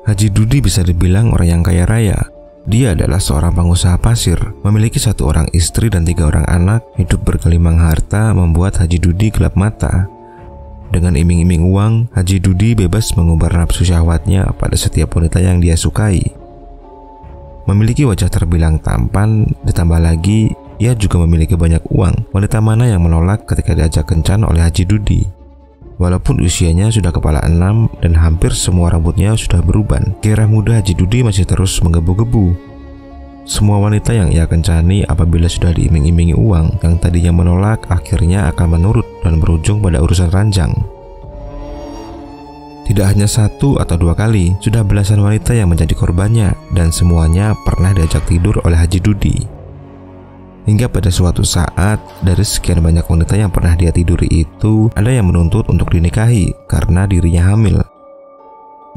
Haji Dudi bisa dibilang orang yang kaya raya. Dia adalah seorang pengusaha pasir, memiliki 1 orang istri dan 3 orang anak. Hidup bergelimang harta membuat Haji Dudi gelap mata. Dengan iming-iming uang, Haji Dudi bebas mengumbar nafsu syahwatnya pada setiap wanita yang dia sukai. Memiliki wajah terbilang tampan, ditambah lagi ia juga memiliki banyak uang. Wanita mana yang menolak ketika diajak kencan oleh Haji Dudi? Walaupun usianya sudah kepala 6 dan hampir semua rambutnya sudah beruban, gairah muda Haji Dudi masih terus menggebu-gebu. Semua wanita yang ia kencani apabila sudah diiming-imingi uang yang tadinya menolak akhirnya akan menurut dan berujung pada urusan ranjang. Tidak hanya 1 atau 2 kali, sudah belasan wanita yang menjadi korbannya dan semuanya pernah diajak tidur oleh Haji Dudi. Hingga pada suatu saat, dari sekian banyak wanita yang pernah dia tiduri itu, ada yang menuntut untuk dinikahi karena dirinya hamil.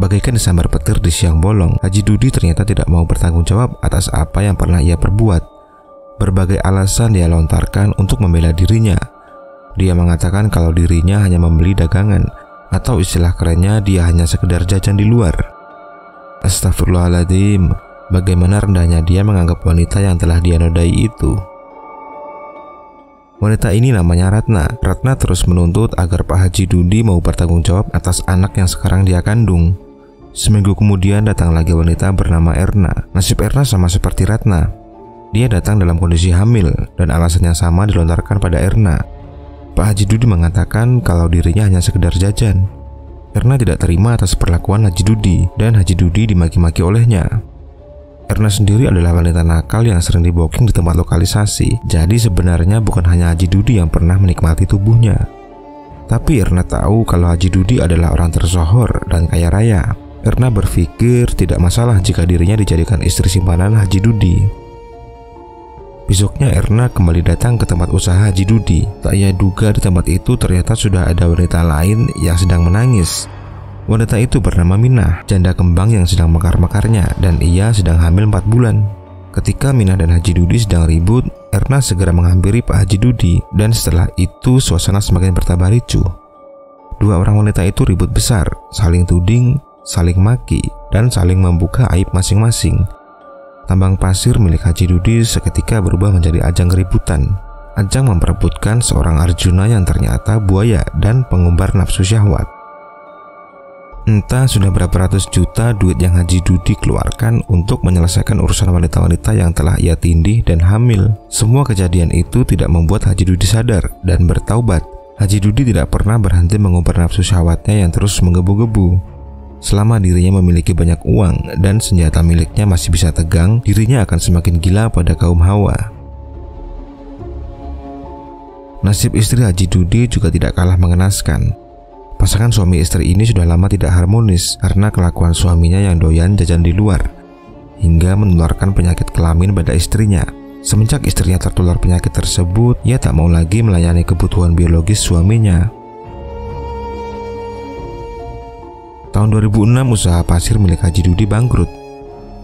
Bagaikan disambar petir di siang bolong, Haji Dudi ternyata tidak mau bertanggung jawab atas apa yang pernah ia perbuat. Berbagai alasan dia lontarkan untuk membela dirinya. Dia mengatakan kalau dirinya hanya membeli dagangan, atau istilah kerennya dia hanya sekedar jajan di luar. Astagfirullahaladzim, bagaimana rendahnya dia menganggap wanita yang telah dia nodai itu. Wanita ini namanya Ratna. Ratna terus menuntut agar Pak Haji Dudi mau bertanggung jawab atas anak yang sekarang dia kandung. Seminggu kemudian datang lagi wanita bernama Erna. Nasib Erna sama seperti Ratna. Dia datang dalam kondisi hamil dan alasan yang sama dilontarkan pada Erna. Pak Haji Dudi mengatakan kalau dirinya hanya sekedar jajan. Erna tidak terima atas perlakuan Haji Dudi dan Haji Dudi dimaki-maki olehnya. Erna sendiri adalah wanita nakal yang sering diboking di tempat lokalisasi. Jadi sebenarnya bukan hanya Haji Dudi yang pernah menikmati tubuhnya. Tapi Erna tahu kalau Haji Dudi adalah orang tersohor dan kaya raya. Erna berpikir tidak masalah jika dirinya dijadikan istri simpanan Haji Dudi. Besoknya Erna kembali datang ke tempat usaha Haji Dudi. Tak ia duga di tempat itu ternyata sudah ada wanita lain yang sedang menangis. Wanita itu bernama Minah, janda kembang yang sedang mekar-mekarnya, dan ia sedang hamil 4 bulan. Ketika Minah dan Haji Dudi sedang ribut, Erna segera menghampiri Pak Haji Dudi, dan setelah itu suasana semakin bertambah ricuh. 2 orang wanita itu ribut besar, saling tuding, saling maki, dan saling membuka aib masing-masing. Tambang pasir milik Haji Dudi seketika berubah menjadi ajang keributan. Ajang memperebutkan seorang Arjuna yang ternyata buaya dan pengumbar nafsu syahwat. Entah sudah berapa ratus juta duit yang Haji Dudi keluarkan untuk menyelesaikan urusan wanita-wanita yang telah ia tindih dan hamil. Semua kejadian itu tidak membuat Haji Dudi sadar dan bertaubat. Haji Dudi tidak pernah berhenti mengumbar nafsu syahwatnya yang terus menggebu-gebu. Selama dirinya memiliki banyak uang dan senjata miliknya masih bisa tegang, dirinya akan semakin gila pada kaum hawa. Nasib istri Haji Dudi juga tidak kalah mengenaskan. Pasangan suami istri ini sudah lama tidak harmonis karena kelakuan suaminya yang doyan jajan di luar. hingga menularkan penyakit kelamin pada istrinya. Semenjak istrinya tertular penyakit tersebut, ia tak mau lagi melayani kebutuhan biologis suaminya. Tahun 2006, usaha pasir milik Haji Dudi bangkrut.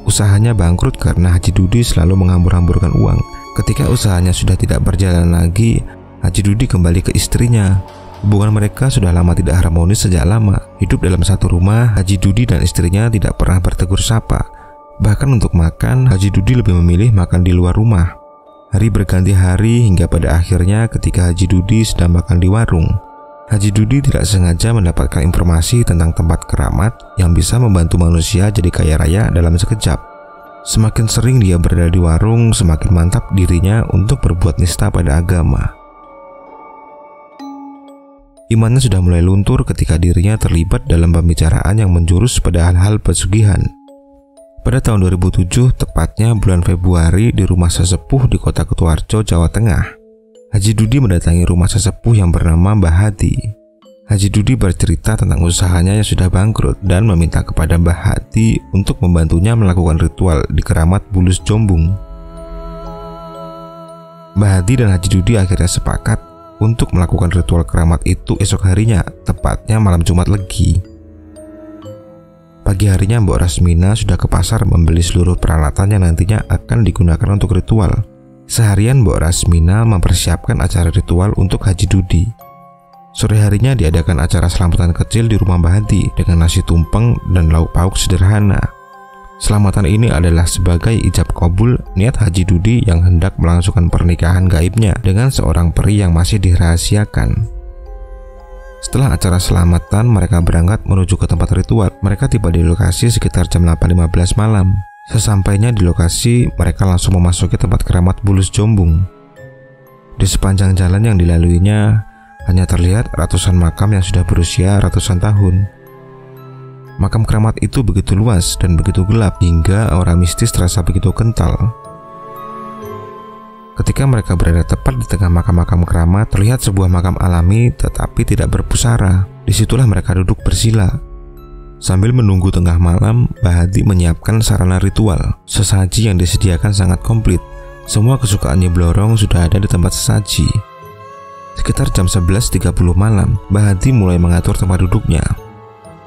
Usahanya bangkrut karena Haji Dudi selalu menghambur-hamburkan uang. Ketika usahanya sudah tidak berjalan lagi, Haji Dudi kembali ke istrinya. Hubungan mereka sudah lama tidak harmonis sejak lama. Hidup dalam satu rumah, Haji Dudi dan istrinya tidak pernah bertegur sapa. Bahkan untuk makan, Haji Dudi lebih memilih makan di luar rumah. Hari berganti hari hingga pada akhirnya ketika Haji Dudi sedang makan di warung, Haji Dudi tidak sengaja mendapatkan informasi tentang tempat keramat yang bisa membantu manusia jadi kaya raya dalam sekejap. Semakin sering dia berada di warung, semakin mantap dirinya untuk berbuat nista pada agama. Imannya sudah mulai luntur ketika dirinya terlibat dalam pembicaraan yang menjurus pada hal-hal pesugihan. Pada tahun 2007, tepatnya bulan Februari, di rumah sesepuh di kota Kutoarjo, Jawa Tengah, Haji Dudi mendatangi rumah sesepuh yang bernama Mbah Hadi. Haji Dudi bercerita tentang usahanya yang sudah bangkrut dan meminta kepada Mbah Hadi untuk membantunya melakukan ritual di Keramat Bulus Jombung. Mbah Hadi dan Haji Dudi akhirnya sepakat untuk melakukan ritual keramat itu esok harinya, tepatnya malam Jumat Legi. Pagi harinya Mbok Rasmina sudah ke pasar membeli seluruh peralatan yang nantinya akan digunakan untuk ritual. Seharian Mbok Rasmina mempersiapkan acara ritual untuk Haji Dudi. Sore harinya diadakan acara selamatan kecil di rumah Mbah Hadi dengan nasi tumpeng dan lauk pauk sederhana. Selamatan ini adalah sebagai ijab kabul niat Haji Dudi yang hendak melangsungkan pernikahan gaibnya dengan seorang peri yang masih dirahasiakan. Setelah acara selamatan, mereka berangkat menuju ke tempat ritual. Mereka tiba di lokasi sekitar jam 8.15 malam. Sesampainya di lokasi, mereka langsung memasuki tempat keramat Bulus Jombung. Di sepanjang jalan yang dilaluinya, hanya terlihat ratusan makam yang sudah berusia ratusan tahun. Makam keramat itu begitu luas dan begitu gelap hingga aura mistis terasa begitu kental. Ketika mereka berada tepat di tengah makam-makam keramat, terlihat sebuah makam alami tetapi tidak berpusara. Disitulah mereka duduk bersila. Sambil menunggu tengah malam, Mbah Hadi menyiapkan sarana ritual. Sesaji yang disediakan sangat komplit. Semua kesukaan Nyi Blorong sudah ada di tempat sesaji. Sekitar jam 11.30 malam, Mbah Hadi mulai mengatur tempat duduknya.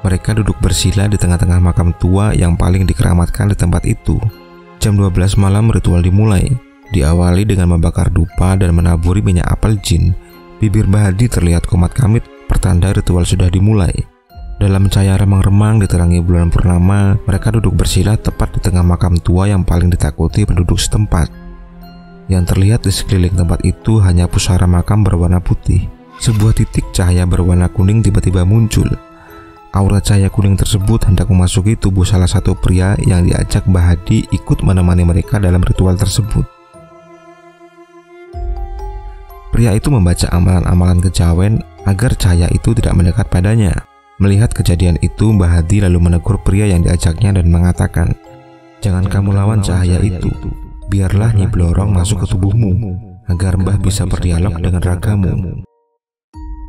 Mereka duduk bersila di tengah-tengah makam tua yang paling dikeramatkan di tempat itu. Jam 12 malam ritual dimulai. Diawali dengan membakar dupa dan menaburi minyak apel jin. Bibir Mbah Hadi terlihat komat kamit, pertanda ritual sudah dimulai. Dalam cahaya remang-remang diterangi bulan purnama, mereka duduk bersila tepat di tengah makam tua yang paling ditakuti penduduk setempat. Yang terlihat di sekeliling tempat itu hanya pusara makam berwarna putih. Sebuah titik cahaya berwarna kuning tiba-tiba muncul. Aura cahaya kuning tersebut hendak memasuki tubuh salah satu pria yang diajak Mbah Hadi ikut menemani mereka dalam ritual tersebut. Pria itu membaca amalan-amalan kejawen agar cahaya itu tidak mendekat padanya. Melihat kejadian itu, Mbah Hadi lalu menegur pria yang diajaknya dan mengatakan, "Jangan kamu lawan cahaya itu. Biarlah Nyi Blorong masuk ke tubuhmu, agar Mbah bisa berdialog dengan ragamu."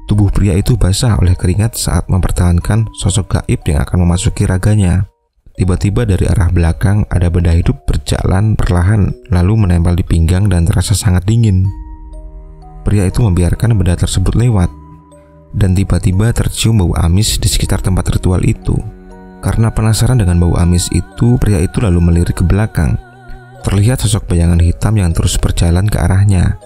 Tubuh pria itu basah oleh keringat saat mempertahankan sosok gaib yang akan memasuki raganya. Tiba-tiba dari arah belakang ada benda hidup berjalan perlahan, lalu menempel di pinggang dan terasa sangat dingin. Pria itu membiarkan benda tersebut lewat, dan tiba-tiba tercium bau amis di sekitar tempat ritual itu. Karena penasaran dengan bau amis itu, pria itu lalu melirik ke belakang. Terlihat sosok bayangan hitam yang terus berjalan ke arahnya.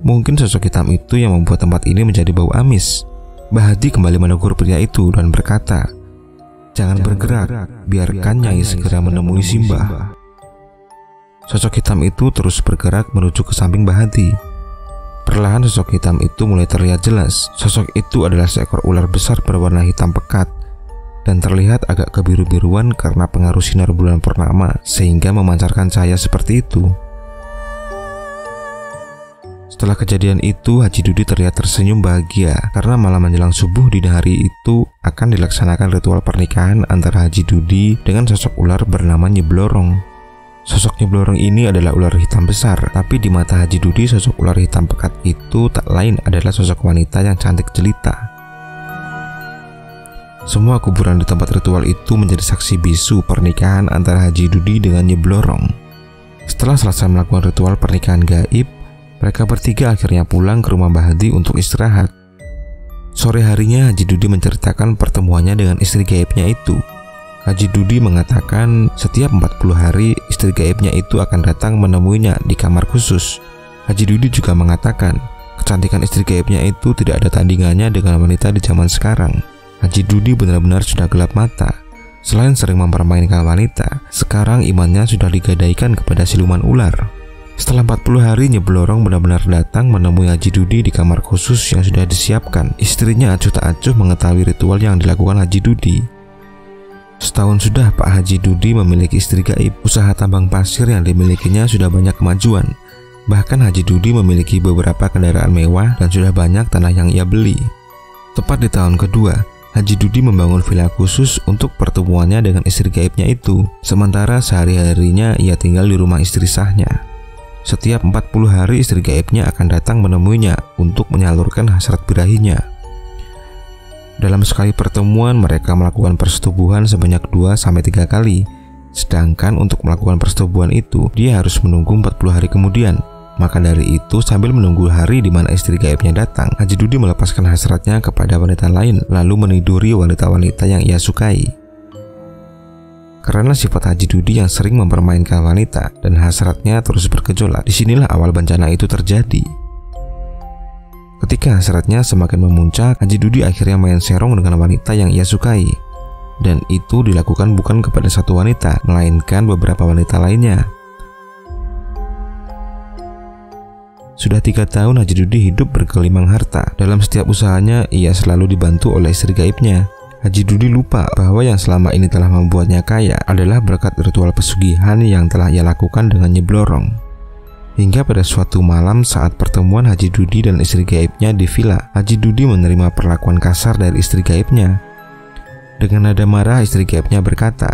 Mungkin sosok hitam itu yang membuat tempat ini menjadi bau amis. Mbah Hadi kembali menegur pria itu dan berkata, "Jangan bergerak, biarkan Nyai segera menemui Simbah." Sosok hitam itu terus bergerak menuju ke samping Mbah Hadi. Perlahan sosok hitam itu mulai terlihat jelas. Sosok itu adalah seekor ular besar berwarna hitam pekat dan terlihat agak kebiru-biruan karena pengaruh sinar bulan purnama sehingga memancarkan cahaya seperti itu. Setelah kejadian itu, Haji Dudi terlihat tersenyum bahagia karena malam menjelang subuh dini hari itu akan dilaksanakan ritual pernikahan antara Haji Dudi dengan sosok ular bernama Nyi Blorong. Sosok Nyi Blorong ini adalah ular hitam besar, tapi di mata Haji Dudi sosok ular hitam pekat itu tak lain adalah sosok wanita yang cantik jelita. Semua kuburan di tempat ritual itu menjadi saksi bisu pernikahan antara Haji Dudi dengan Nyi Blorong. Setelah selesai melakukan ritual pernikahan gaib, mereka bertiga akhirnya pulang ke rumah Mbah Hadi untuk istirahat. Sore harinya Haji Dudi menceritakan pertemuannya dengan istri gaibnya itu. Haji Dudi mengatakan setiap 40 hari istri gaibnya itu akan datang menemuinya di kamar khusus. Haji Dudi juga mengatakan kecantikan istri gaibnya itu tidak ada tandingannya dengan wanita di zaman sekarang. Haji Dudi benar-benar sudah gelap mata. Selain sering mempermainkan wanita, sekarang imannya sudah digadaikan kepada siluman ular. Setelah 40 hari Nyi Blorong benar-benar datang menemui Haji Dudi di kamar khusus yang sudah disiapkan. Istrinya acuh tak acuh mengetahui ritual yang dilakukan Haji Dudi. Setahun sudah Pak Haji Dudi memiliki istri gaib. Usaha tambang pasir yang dimilikinya sudah banyak kemajuan. Bahkan Haji Dudi memiliki beberapa kendaraan mewah dan sudah banyak tanah yang ia beli. Tepat di tahun kedua, Haji Dudi membangun villa khusus untuk pertemuannya dengan istri gaibnya itu. Sementara sehari-harinya ia tinggal di rumah istri sahnya. Setiap 40 hari istri gaibnya akan datang menemuinya untuk menyalurkan hasrat birahinya. Dalam sekali pertemuan mereka melakukan persetubuhan sebanyak 2-3 kali. Sedangkan untuk melakukan persetubuhan itu dia harus menunggu 40 hari kemudian. Maka dari itu sambil menunggu hari di mana istri gaibnya datang, Haji Dudi melepaskan hasratnya kepada wanita lain lalu meniduri wanita-wanita yang ia sukai. Karena sifat Haji Dudi yang sering mempermainkan wanita dan hasratnya terus bergejolak, disinilah awal bencana itu terjadi. Ketika hasratnya semakin memuncak, Haji Dudi akhirnya main serong dengan wanita yang ia sukai. Dan itu dilakukan bukan kepada satu wanita, melainkan beberapa wanita lainnya. Sudah 3 tahun Haji Dudi hidup bergelimang harta. Dalam setiap usahanya ia selalu dibantu oleh istri gaibnya. Haji Dudi lupa bahwa yang selama ini telah membuatnya kaya adalah berkat ritual pesugihan yang telah ia lakukan dengan Nyi Blorong. Hingga pada suatu malam saat pertemuan Haji Dudi dan istri gaibnya di villa, Haji Dudi menerima perlakuan kasar dari istri gaibnya. Dengan nada marah istri gaibnya berkata,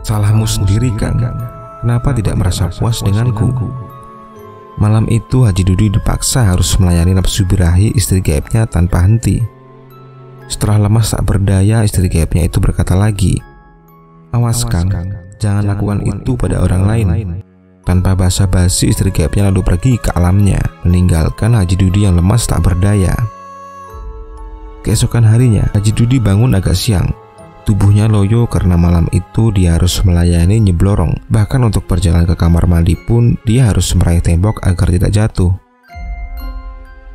"Salahmu sendiri kan? Kenapa tidak merasa puas denganku?" Malam itu Haji Dudi dipaksa harus melayani nafsu birahi istri gaibnya tanpa henti. Setelah lemas tak berdaya, istri gaibnya itu berkata lagi, "Awas Kang, jangan lakukan itu pada orang lain." Tanpa basa-basi istri gaibnya lalu pergi ke alamnya, meninggalkan Haji Dudi yang lemas tak berdaya. Keesokan harinya Haji Dudi bangun agak siang. Tubuhnya loyo karena malam itu dia harus melayani Nyi Blorong. Bahkan untuk berjalan ke kamar mandi pun dia harus meraih tembok agar tidak jatuh.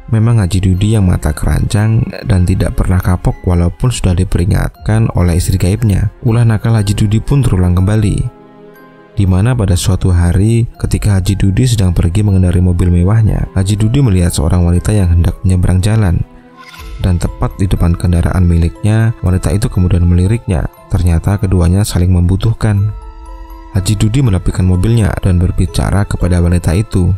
Memang Haji Dudi yang mata keranjang dan tidak pernah kapok walaupun sudah diperingatkan oleh istri gaibnya. Ulah nakal Haji Dudi pun terulang kembali. Di mana pada suatu hari ketika Haji Dudi sedang pergi mengendarai mobil mewahnya, Haji Dudi melihat seorang wanita yang hendak menyeberang jalan. Dan tepat di depan kendaraan miliknya, wanita itu kemudian meliriknya. Ternyata keduanya saling membutuhkan. Haji Dudi menepikan mobilnya dan berbicara kepada wanita itu.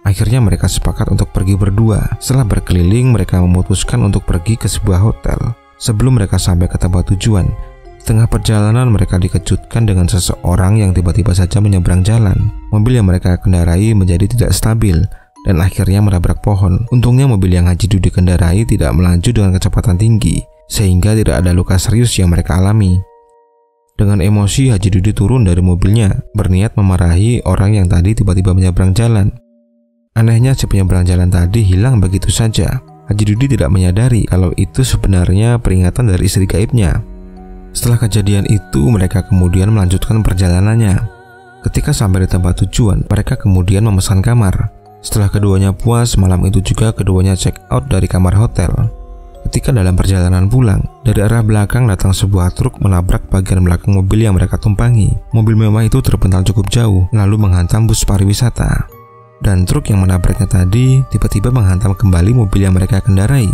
Akhirnya mereka sepakat untuk pergi berdua. Setelah berkeliling, mereka memutuskan untuk pergi ke sebuah hotel. Sebelum mereka sampai ke tempat tujuan, di tengah perjalanan mereka dikejutkan dengan seseorang yang tiba-tiba saja menyeberang jalan. Mobil yang mereka kendarai menjadi tidak stabil dan akhirnya menabrak pohon. Untungnya mobil yang Haji Dudi kendarai tidak melaju dengan kecepatan tinggi, sehingga tidak ada luka serius yang mereka alami. Dengan emosi, Haji Dudi turun dari mobilnya, berniat memarahi orang yang tadi tiba-tiba menyeberang jalan. Anehnya si penyeberang jalan tadi hilang begitu saja. Haji Dudi tidak menyadari kalau itu sebenarnya peringatan dari istri gaibnya. Setelah kejadian itu, mereka kemudian melanjutkan perjalanannya. Ketika sampai di tempat tujuan, mereka kemudian memesan kamar. Setelah keduanya puas, malam itu juga keduanya check out dari kamar hotel. Ketika dalam perjalanan pulang, dari arah belakang datang sebuah truk menabrak bagian belakang mobil yang mereka tumpangi. Mobil mewah itu terpental cukup jauh, lalu menghantam bus pariwisata. Dan truk yang menabraknya tadi tiba-tiba menghantam kembali mobil yang mereka kendarai.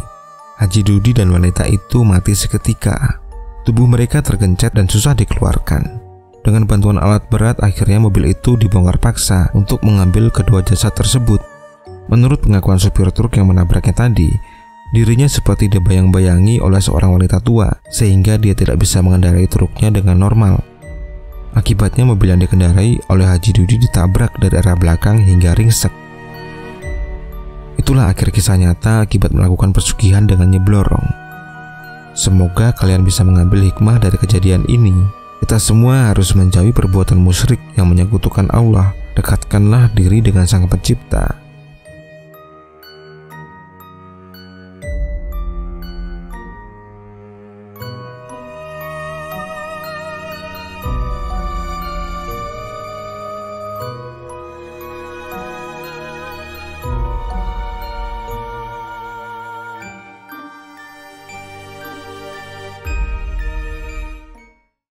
Haji Dudi dan wanita itu mati seketika. Tubuh mereka tergencet dan susah dikeluarkan. Dengan bantuan alat berat, akhirnya mobil itu dibongkar paksa untuk mengambil kedua jasad tersebut. Menurut pengakuan supir truk yang menabraknya tadi, dirinya seperti dibayang-bayangi oleh seorang wanita tua, sehingga dia tidak bisa mengendarai truknya dengan normal. Akibatnya mobil yang dikendarai oleh Haji Dudi ditabrak dari arah belakang hingga ringsek. Itulah akhir kisah nyata akibat melakukan pesugihan dengan Nyi Blorong. Semoga kalian bisa mengambil hikmah dari kejadian ini. Kita semua harus menjauhi perbuatan musyrik yang menyekutukan Allah. Dekatkanlah diri dengan Sang Pencipta.